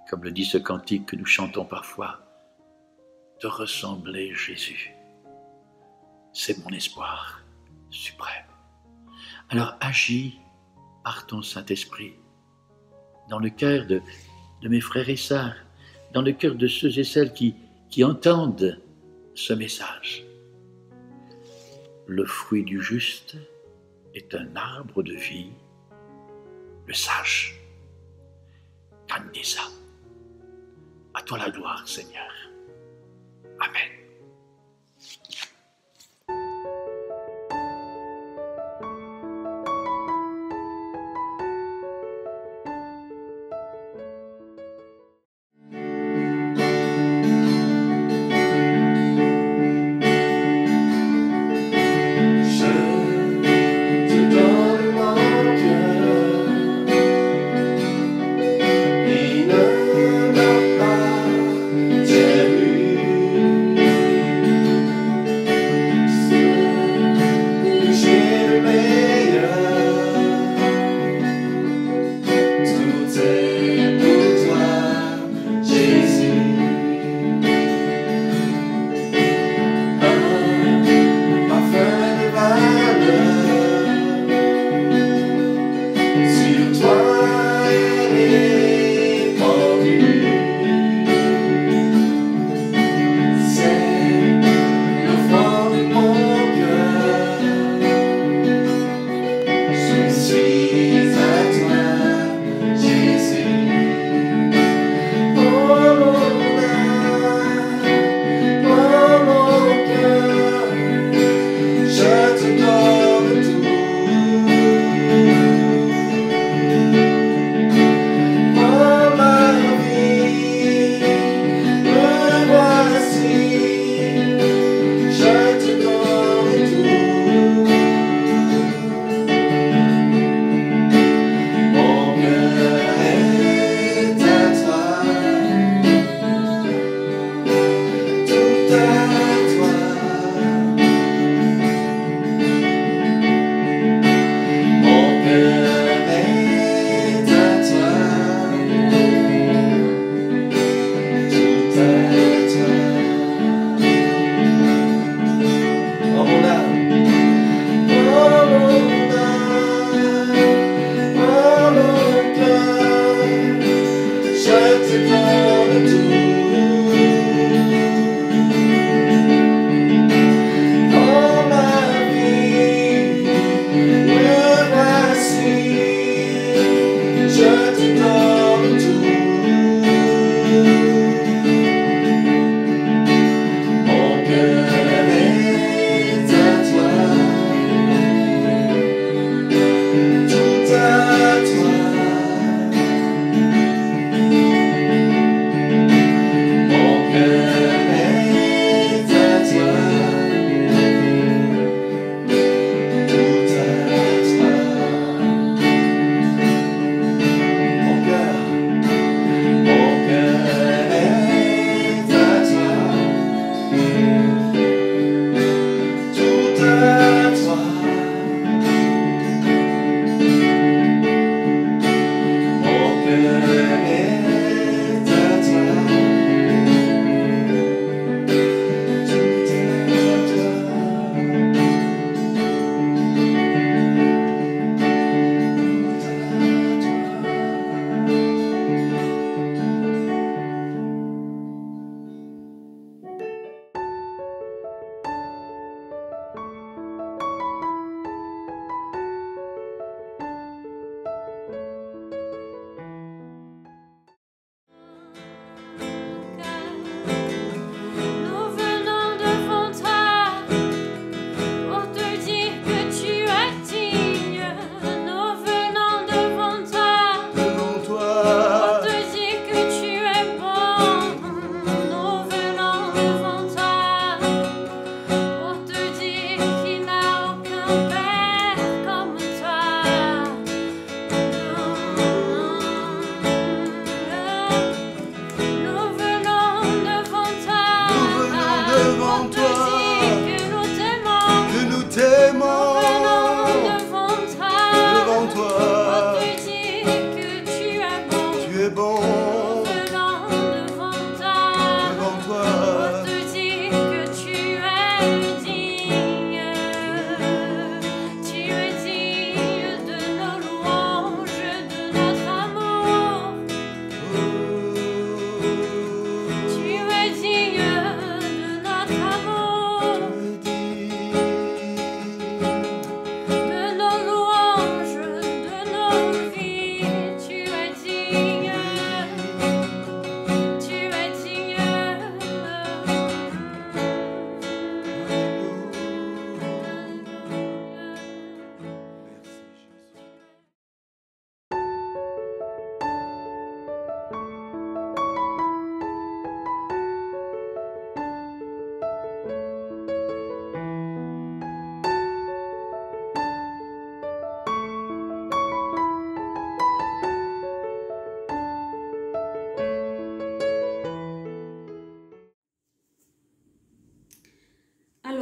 Comme le dit ce cantique que nous chantons parfois, de ressembler Jésus. C'est mon espoir suprême. Alors agis par ton Saint-Esprit dans le cœur de mes frères et sœurs, dans le cœur de ceux et celles qui entendent ce message. Le fruit du juste est un arbre de vie, le sage. Candisa. À toi la gloire, Seigneur. Amen. Il ne m'a pas tenu.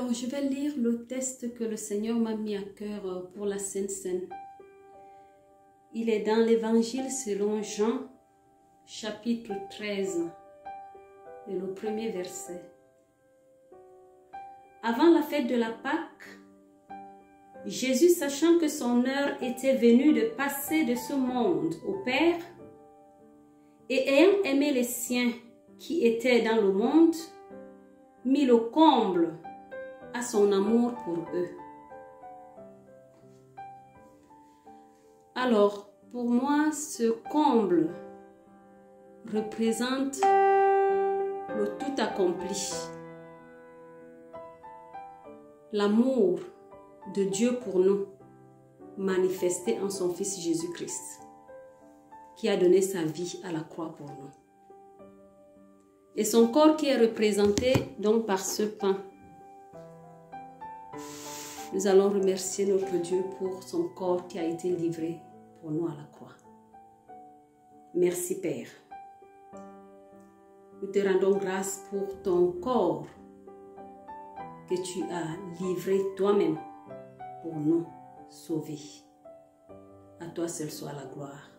Alors, je vais lire le texte que le Seigneur m'a mis à cœur pour la Sainte Seine. Il est dans l'Évangile selon Jean, chapitre 13, et le premier verset. Avant la fête de la Pâque, Jésus, sachant que son heure était venue de passer de ce monde au Père, et ayant aimé les siens qui étaient dans le monde, mit le comble à son amour pour eux. Alors, pour moi, ce comble représente le tout accompli. L'amour de Dieu pour nous, manifesté en son Fils Jésus-Christ, qui a donné sa vie à la croix pour nous. Et son corps qui est représenté donc par ce pain. Nous allons remercier notre Dieu pour son corps qui a été livré pour nous à la croix. Merci Père. Nous te rendons grâce pour ton corps que tu as livré toi-même pour nous sauver. À toi seul soit la gloire.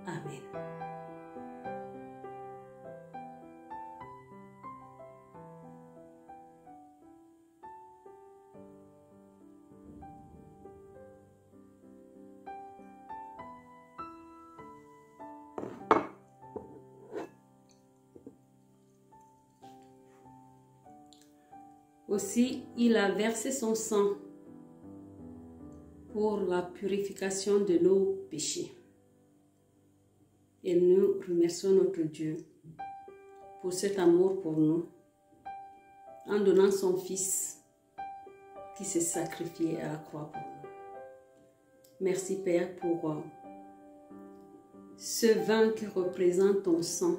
Amen. Aussi, il a versé son sang pour la purification de nos péchés. Et nous remercions notre Dieu pour cet amour pour nous, en donnant son Fils qui s'est sacrifié à la croix pour nous. Merci Père pour ce vin qui représente ton sang.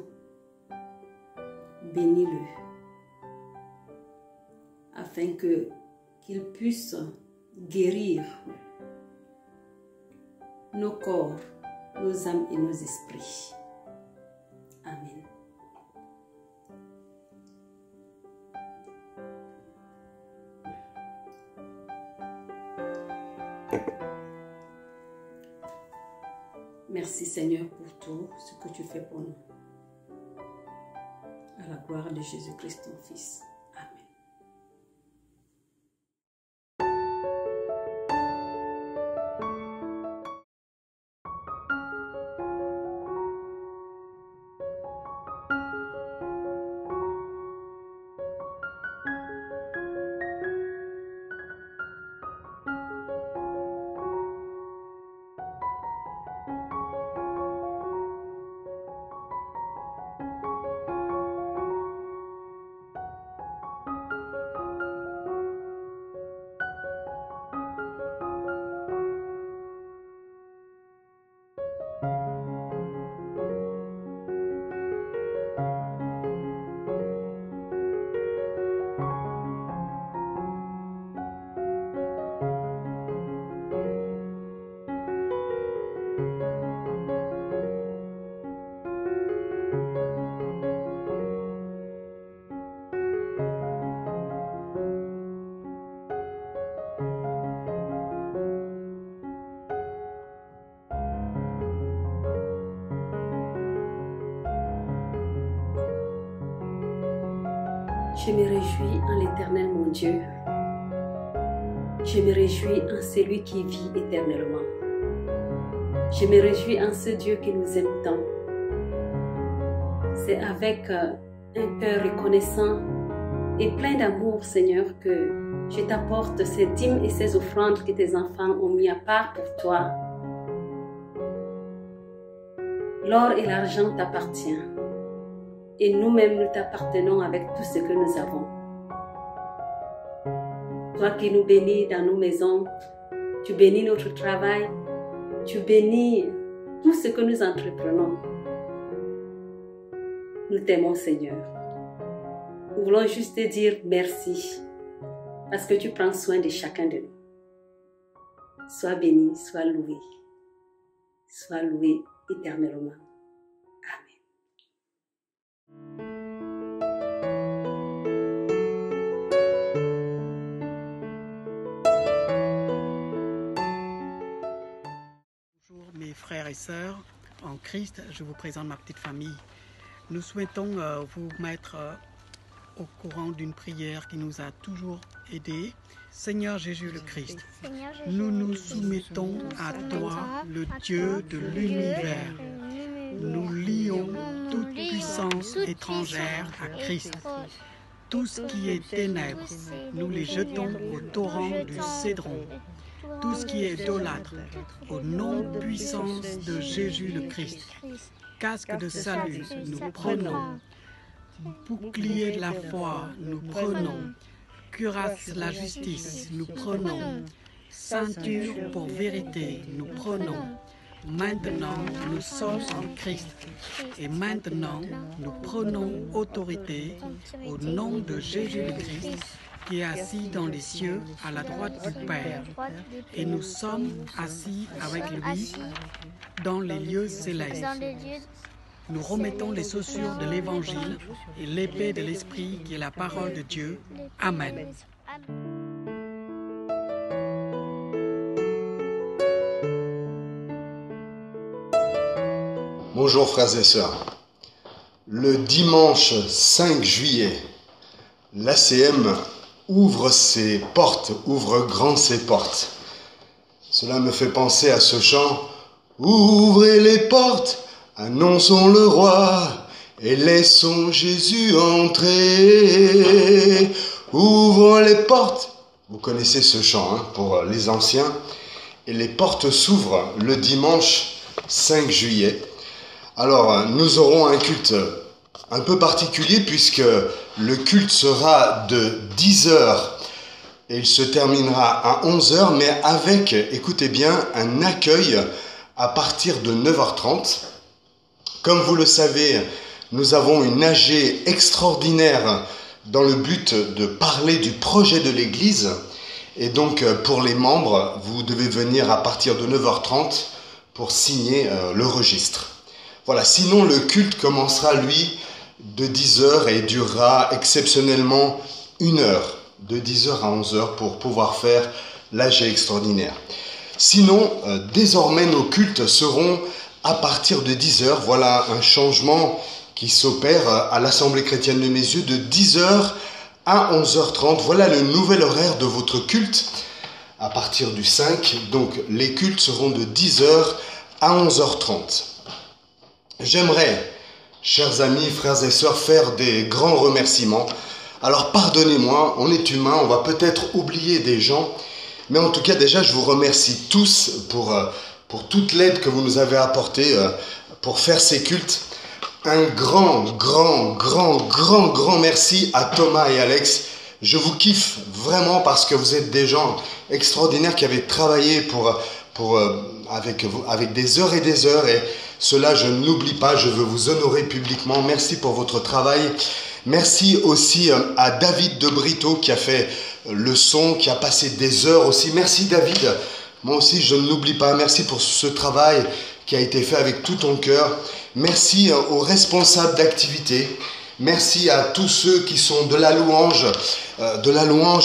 Bénis-le, afin qu'il puisse guérir nos corps, nos âmes et nos esprits. Amen. Merci Seigneur pour tout ce que tu fais pour nous. À la gloire de Jésus-Christ, ton Fils. Je me réjouis en l'Éternel mon Dieu. Je me réjouis en celui qui vit éternellement. Je me réjouis en ce Dieu qui nous aime tant. C'est avec un cœur reconnaissant et plein d'amour, Seigneur, que je t'apporte ces dîmes et ces offrandes que tes enfants ont mis à part pour toi. L'or et l'argent t'appartiennent. Et nous-mêmes, nous t'appartenons avec tout ce que nous avons. Toi qui nous bénis dans nos maisons, tu bénis notre travail, tu bénis tout ce que nous entreprenons. Nous t'aimons, Seigneur. Nous voulons juste te dire merci, parce que tu prends soin de chacun de nous. Sois béni, sois loué éternellement. frères et sœurs en Christ, je vous présente ma petite famille. Nous souhaitons vous mettre au courant d'une prière qui nous a toujours aidés. Seigneur Jésus le Christ, nous nous soumettons à toi, le Dieu de l'univers. Nous lions toute puissance étrangère à Christ. Tout ce qui est ténèbres, nous les jetons au torrent du Cédron. Tout ce qui est idolâtre, au nom puissant de Jésus le Christ. Casque de salut, nous prenons. Bouclier de la foi, nous prenons. Cuirasse de la justice, nous prenons. Ceinture pour vérité, nous prenons. Maintenant, nous sommes en Christ. Et maintenant, nous prenons autorité au nom de Jésus le Christ, qui est assis dans les cieux à la droite du Père. Et nous sommes assis avec lui dans les lieux célestes. Nous remettons les chaussures de l'Évangile et l'épée de l'Esprit qui est la parole de Dieu. Amen. Bonjour frères et sœurs. Le dimanche 5 juillet, l'ACM ouvre ses portes, ouvre grand ses portes. Cela me fait penser à ce chant « Ouvrez les portes, annonçons le roi et laissons Jésus entrer. Ouvrons les portes ». Vous connaissez ce chant pour les anciens. Et les portes s'ouvrent le dimanche 5 juillet. Alors, nous aurons un culte un peu particulier puisque le culte sera de 10h et il se terminera à 11h, mais avec, écoutez bien, un accueil à partir de 9h30. Comme vous le savez, nous avons une AG extraordinaire dans le but de parler du projet de l'Église. Et donc, pour les membres, vous devez venir à partir de 9h30 pour signer le registre. Voilà, sinon le culte commencera, lui, de 10h et durera exceptionnellement 1 heure, de 10h à 11h pour pouvoir faire l'AG extraordinaire. Sinon, désormais, nos cultes seront à partir de 10h. Voilà un changement qui s'opère à l'Assemblée chrétienne de Mézieux de 10h à 11h30. Voilà le nouvel horaire de votre culte à partir du 5. Donc, les cultes seront de 10h à 11h30. J'aimerais, chers amis, frères et sœurs, faire des grands remerciements. Alors pardonnez-moi, on est humain, on va peut-être oublier des gens, mais en tout cas déjà je vous remercie tous pour toute l'aide que vous nous avez apportée pour faire ces cultes. Un grand merci à Thomas et Alex. Je vous kiffe vraiment parce que vous êtes des gens extraordinaires qui avaient travaillé avec des heures et des heures, et cela je ne l'oublie pas, je veux vous honorer publiquement. Merci pour votre travail. Merci aussi à David de Brito qui a fait le son, qui a passé des heures aussi. Merci David, moi aussi je ne l'oublie pas. Merci pour ce travail qui a été fait avec tout ton cœur. Merci aux responsables d'activité. Merci à tous ceux qui sont de la louange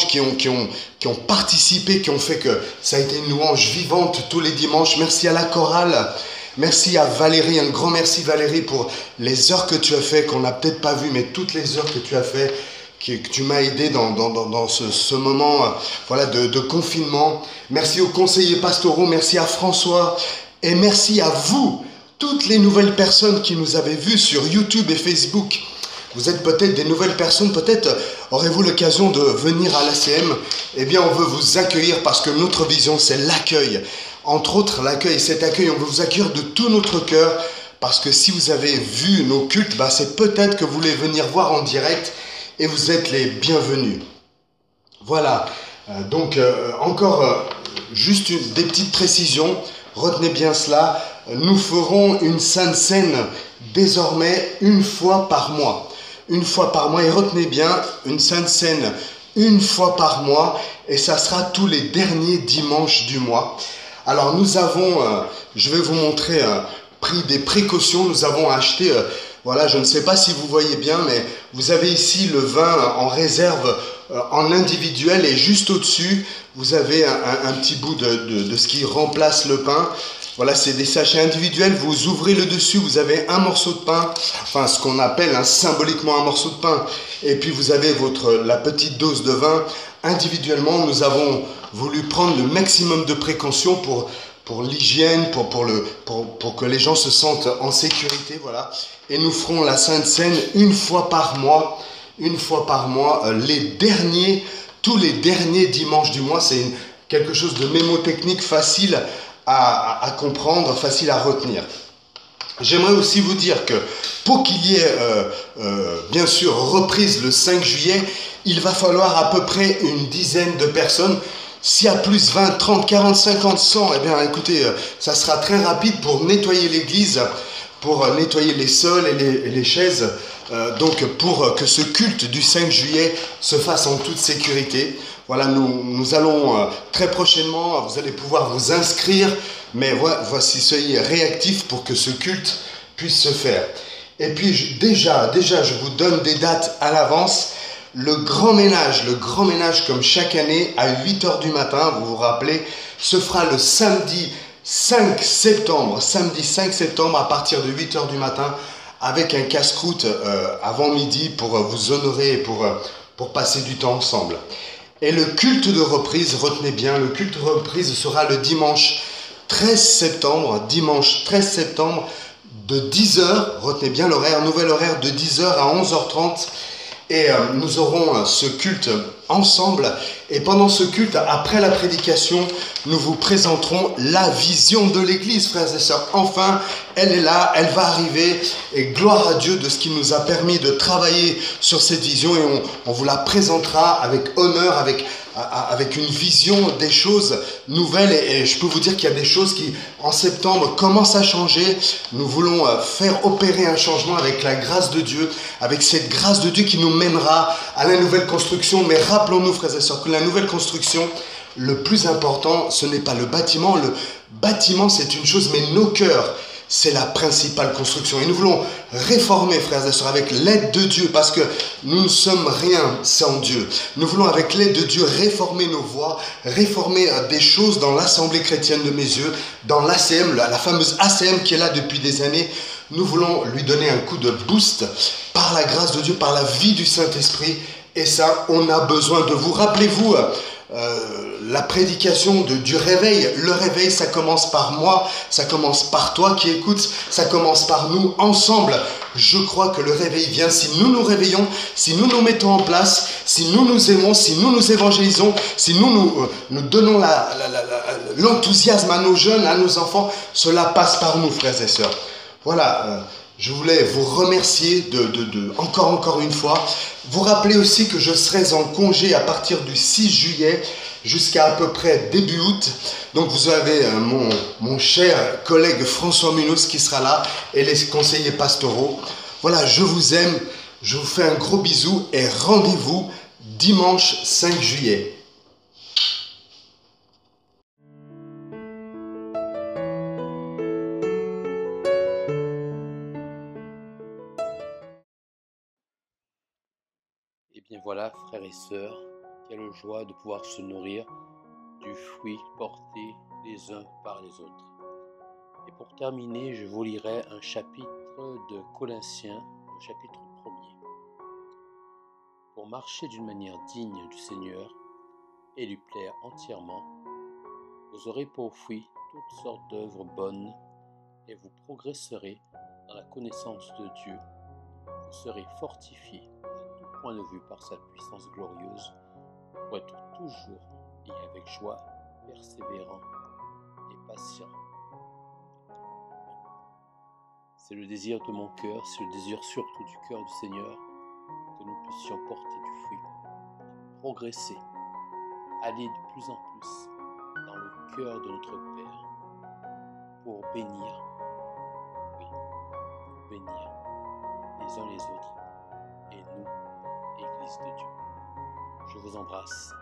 qui ont participé, qui ont fait que ça a été une louange vivante tous les dimanches. Merci à la chorale. Merci à Valérie, un grand merci Valérie pour les heures que tu as fait, qu'on n'a peut-être pas vu, mais toutes les heures que tu as fait, que tu m'as aidé dans ce moment voilà, de confinement. Merci aux conseillers pastoraux, merci à François et merci à vous, toutes les nouvelles personnes qui nous avez vues sur YouTube et Facebook. Vous êtes peut-être des nouvelles personnes, peut-être aurez-vous l'occasion de venir à l'ACM. Eh bien, on veut vous accueillir parce que notre vision, c'est l'accueil. Entre autres, l'accueil, cet accueil, on veut vous accueillir de tout notre cœur parce que si vous avez vu nos cultes, c'est peut-être que vous voulez venir voir en direct et vous êtes les bienvenus. Voilà, donc encore juste des petites précisions, retenez bien cela. Nous ferons une Sainte Seine désormais une fois par mois. Une fois par mois, et retenez bien, une Sainte Seine une fois par mois, et ça sera tous les derniers dimanches du mois. Alors nous avons, je vais vous montrer, pris des précautions. Nous avons acheté, voilà, je ne sais pas si vous voyez bien, mais vous avez ici le vin en réserve en individuel, et juste au-dessus, vous avez un petit bout de ce qui remplace le pain. Voilà, c'est des sachets individuels. Vous ouvrez le dessus, vous avez un morceau de pain, enfin ce qu'on appelle symboliquement un morceau de pain. Et puis vous avez la petite dose de vin. Individuellement, nous avons voulu prendre le maximum de précautions pour l'hygiène, pour que les gens se sentent en sécurité, voilà. Et nous ferons la Sainte Seine une fois par mois, tous les derniers dimanches du mois. C'est quelque chose de mémotechnique facile à comprendre, facile à retenir. J'aimerais aussi vous dire que pour qu'il y ait bien sûr reprise le 5 juillet, il va falloir à peu près une dizaine de personnes. S'il y a plus 20, 30, 40, 50, 100, eh bien écoutez, ça sera très rapide pour nettoyer l'église, pour nettoyer les sols et les chaises, donc pour que ce culte du 5 juillet se fasse en toute sécurité. Voilà, nous allons très prochainement, vous allez pouvoir vous inscrire, mais voici, soyez réactifs pour que ce culte puisse se faire. Et puis déjà, je vous donne des dates à l'avance. Le grand ménage comme chaque année à 8h du matin, vous vous rappelez, se fera le samedi 5 septembre à partir de 8h du matin avec un casse-croûte avant midi pour vous honorer et pour passer du temps ensemble. Et le culte de reprise, retenez bien, le culte de reprise sera le dimanche 13 septembre de 10h, retenez bien l'horaire, nouvel horaire de 10h à 11h30. Et nous aurons ce culte ensemble. Et pendant ce culte, après la prédication, nous vous présenterons la vision de l'Église, frères et sœurs. Enfin, elle est là, elle va arriver. Et gloire à Dieu de ce qu'il nous a permis de travailler sur cette vision. Et on vous la présentera avec honneur, avec une vision des choses nouvelles. Et je peux vous dire qu'il y a des choses qui, en septembre, commencent à changer. Nous voulons faire opérer un changement avec la grâce de Dieu, avec cette grâce de Dieu qui nous mènera à la nouvelle construction. Mais rappelons-nous, frères et sœurs, que la nouvelle construction, le plus important, ce n'est pas le bâtiment. Le bâtiment, c'est une chose, mais nos cœurs, c'est la principale construction. Et nous voulons réformer, frères et sœurs, avec l'aide de Dieu, parce que nous ne sommes rien sans Dieu. Nous voulons, avec l'aide de Dieu, réformer nos voies, réformer des choses dans l'Assemblée chrétienne de mes yeux, dans l'ACM, la fameuse ACM qui est là depuis des années. Nous voulons lui donner un coup de boost par la grâce de Dieu, par la vie du Saint-Esprit. Et ça, on a besoin de vous. Rappelez-vous, la prédication du réveil. Le réveil, ça commence par moi, ça commence par toi qui écoutes, ça commence par nous ensemble. Je crois que le réveil vient si nous nous réveillons, si nous nous mettons en place, si nous nous aimons, si nous nous évangélisons, si nous donnons l'enthousiasme à nos jeunes, à nos enfants. Cela passe par nous, frères et sœurs. Voilà, je voulais vous remercier encore une fois. Vous rappelez aussi que je serai en congé à partir du 6 juillet jusqu'à peu près début août. Donc vous avez mon cher collègue François Munoz qui sera là et les conseillers pastoraux. Voilà, je vous aime, je vous fais un gros bisou et rendez-vous dimanche 5 juillet. Et bien voilà, frères et sœurs, quelle joie de pouvoir se nourrir du fruit porté les uns par les autres. Et pour terminer, je vous lirai un chapitre de Colossiens, le chapitre 1er. Pour marcher d'une manière digne du Seigneur et lui plaire entièrement, vous aurez pour fruit toutes sortes d'œuvres bonnes et vous progresserez dans la connaissance de Dieu. Vous serez fortifiés à tout point de vue par sa puissance glorieuse pour être toujours et avec joie, persévérant et patient. C'est le désir de mon cœur, c'est le désir surtout du cœur du Seigneur, que nous puissions porter du fruit, progresser, aller de plus en plus dans le cœur de notre Père, pour bénir, les uns les autres, et nous, Église de Dieu. Je vous embrasse.